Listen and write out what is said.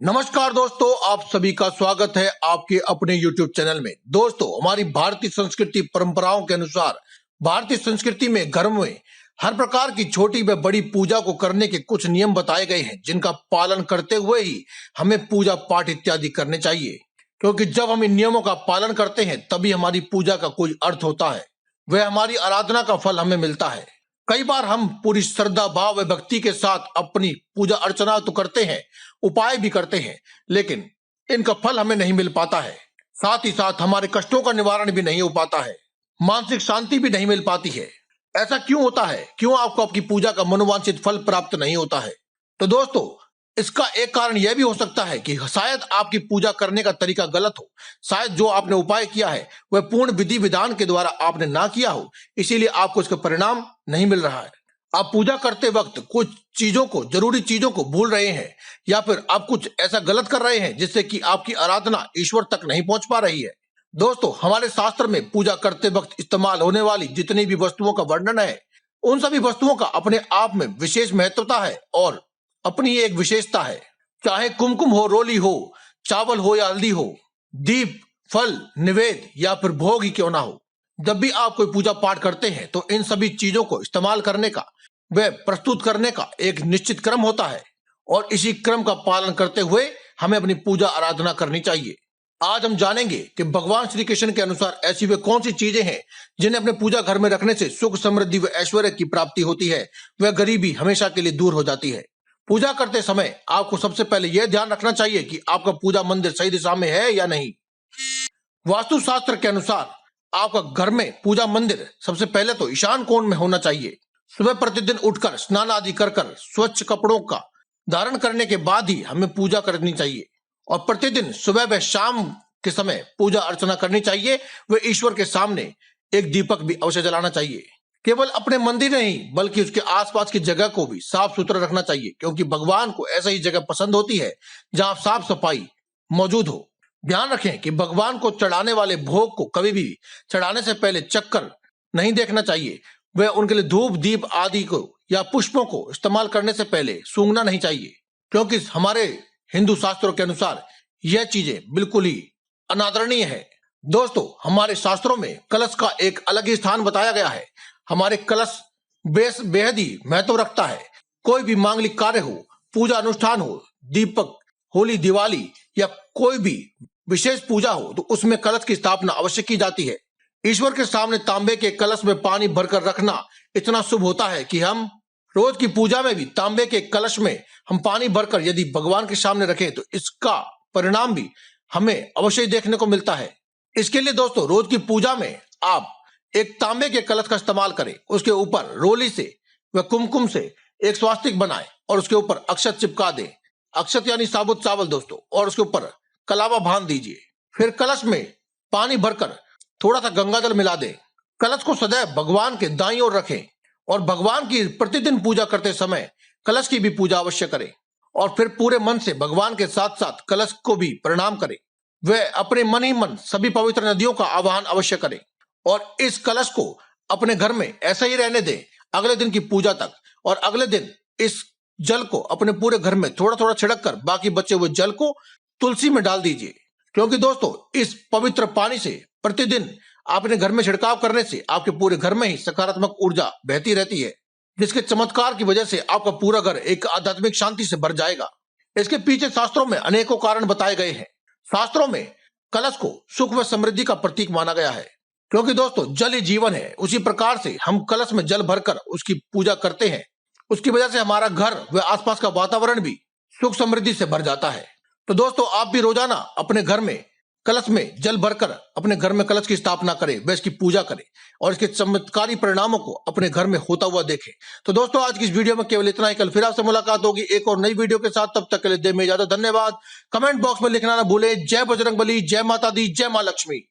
नमस्कार दोस्तों, आप सभी का स्वागत है आपके अपने YouTube चैनल में। दोस्तों, हमारी भारतीय संस्कृति परंपराओं के अनुसार भारतीय संस्कृति में घर में हर प्रकार की छोटी व बड़ी पूजा को करने के कुछ नियम बताए गए हैं, जिनका पालन करते हुए ही हमें पूजा पाठ इत्यादि करने चाहिए। क्योंकि जब हम इन नियमों का पालन करते हैं तभी हमारी पूजा का कोई अर्थ होता है, वह हमारी आराधना का फल हमें मिलता है। कई बार हम पूरी श्रद्धा भाव व भक्ति के साथ अपनी पूजा अर्चना तो करते हैं, उपाय भी करते हैं, लेकिन इनका फल हमें नहीं मिल पाता है। साथ ही साथ हमारे कष्टों का निवारण भी नहीं हो पाता है, मानसिक शांति भी नहीं मिल पाती है। ऐसा क्यों होता है? क्यों आपको आपकी पूजा का मनोवांछित फल प्राप्त नहीं होता है? तो दोस्तों, इसका एक कारण यह भी हो सकता है कि शायद आपकी पूजा करने का तरीका गलत हो। शायद जो आपने उपाय किया है वह पूर्ण विधि विधान के द्वारा आपने ना किया हो, इसीलिए आपको इसका परिणाम नहीं मिल रहा है। आप पूजा करते वक्त कुछ चीजों को, जरूरी चीजों को भूल रहे हैं, या फिर आप कुछ ऐसा गलत कर रहे हैं जिससे कि आपकी आराधना ईश्वर तक नहीं पहुंच पा रही है। दोस्तों, हमारे शास्त्र में पूजा करते वक्त इस्तेमाल होने वाली जितनी भी वस्तुओं का वर्णन है, उन सभी वस्तुओं का अपने आप में विशेष महत्वता है और अपनी एक विशेषता है। चाहे कुमकुम हो, रोली हो, चावल हो या हल्दी हो, दीप, फल, निवेद या फिर भोग ही क्यों ना हो, जब भी आप कोई पूजा पाठ करते हैं तो इन सभी चीजों को इस्तेमाल करने का, व प्रस्तुत करने का एक निश्चित क्रम होता है और इसी क्रम का पालन करते हुए हमें अपनी पूजा आराधना करनी चाहिए। आज हम जानेंगे कि भगवान श्री कृष्ण के अनुसार ऐसी वे कौन सी चीजें हैं जिन्हें अपने पूजा घर में रखने से सुख, समृद्धि व ऐश्वर्य की प्राप्ति होती है, वह गरीबी हमेशा के लिए दूर हो जाती है। पूजा करते समय आपको सबसे पहले यह ध्यान रखना चाहिए कि आपका पूजा मंदिर सही दिशा में है या नहीं। वास्तुशास्त्र के अनुसार आपका घर में पूजा मंदिर सबसे पहले तो ईशान कोण में होना चाहिए। सुबह प्रतिदिन उठकर स्नान आदि कर स्वच्छ कपड़ों का धारण करने के बाद ही हमें पूजा करनी चाहिए और प्रतिदिन सुबह व शाम के समय पूजा अर्चना करनी चाहिए। व ईश्वर के सामने एक दीपक भी अवश्य जलाना चाहिए। केवल अपने मंदिर नहीं बल्कि उसके आसपास की जगह को भी साफ सुथरा रखना चाहिए, क्योंकि भगवान को ऐसा ही जगह पसंद होती है जहां साफ सफाई मौजूद हो। ध्यान रखें कि भगवान को चढ़ाने वाले भोग को कभी भी चढ़ाने से पहले चक्कर नहीं देखना चाहिए। वह उनके लिए धूप, दीप आदि को या पुष्पों को इस्तेमाल करने से पहले सूंघना नहीं चाहिए, क्योंकि हमारे हिंदू शास्त्रों के अनुसार यह चीजें बिल्कुल ही अनादरणीय है। दोस्तों, हमारे शास्त्रों में कलश का एक अलग ही स्थान बताया गया है। हमारे कलश बेहद ही महत्व रखता है। कोई भी मांगलिक कार्य हो, पूजा अनुष्ठान हो, दीपक, होली, दिवाली या कोई भी विशेष पूजा हो तो उसमें कलश की स्थापना अवश्य की जाती है। ईश्वर के सामने तांबे के कलश में पानी भरकर रखना इतना शुभ होता है कि हम रोज की पूजा में भी तांबे के कलश में हम पानी भरकर यदि भगवान के सामने रखें तो इसका परिणाम भी हमें अवश्य देखने को मिलता है। इसके लिए दोस्तों, रोज की पूजा में आप एक तांबे के कलश का इस्तेमाल करें। उसके ऊपर रोली से व कुमकुम से एक स्वास्तिक बनाएं और उसके ऊपर अक्षत चिपका दें। अक्षत यानी साबुत चावल दोस्तों, और उसके ऊपर कलावा बांध दीजिए। फिर कलश में पानी भरकर थोड़ा सा गंगा जल मिला दें। कलश को सदैव भगवान के दाईं ओर रखें और भगवान की प्रतिदिन पूजा करते समय कलश की भी पूजा अवश्य करें और फिर पूरे मन से भगवान के साथ साथ कलश को भी प्रणाम करें। वह अपने मन ही मन सभी पवित्र नदियों का आवाहन अवश्य करें और इस कलश को अपने घर में ऐसा ही रहने दें अगले दिन की पूजा तक। और अगले दिन इस जल को अपने पूरे घर में थोड़ा थोड़ा छिड़क कर बाकी बचे हुए जल को तुलसी में डाल दीजिए, क्योंकि दोस्तों, इस पवित्र पानी से प्रतिदिन आपने घर में छिड़काव करने से आपके पूरे घर में ही सकारात्मक ऊर्जा बहती रहती है, जिसके चमत्कार की वजह से आपका पूरा घर एक आध्यात्मिक शांति से भर जाएगा। इसके पीछे शास्त्रों में अनेकों कारण बताए गए हैं। शास्त्रों में कलश को सुख व समृद्धि का प्रतीक माना गया है, क्योंकि दोस्तों, जल ही जीवन है। उसी प्रकार से हम कलश में जल भरकर उसकी पूजा करते हैं। उसकी वजह से हमारा घर व आसपास का वातावरण भी सुख समृद्धि से भर जाता है। तो दोस्तों, आप भी रोजाना अपने घर में कलश में जल भरकर अपने घर में कलश की स्थापना करें, व इसकी पूजा करें और इसके चमत्कारी परिणामों को अपने घर में होता हुआ देखें। तो दोस्तों, आज की इस वीडियो में केवल इतना ही। कल फिर आपसे मुलाकात होगी एक और नई वीडियो के साथ। तब तक के लिए दे में इजाजत। धन्यवाद। कमेंट बॉक्स में लिखना ना भूले। जय बजरंगबली, जय माता दी, जय मां लक्ष्मी।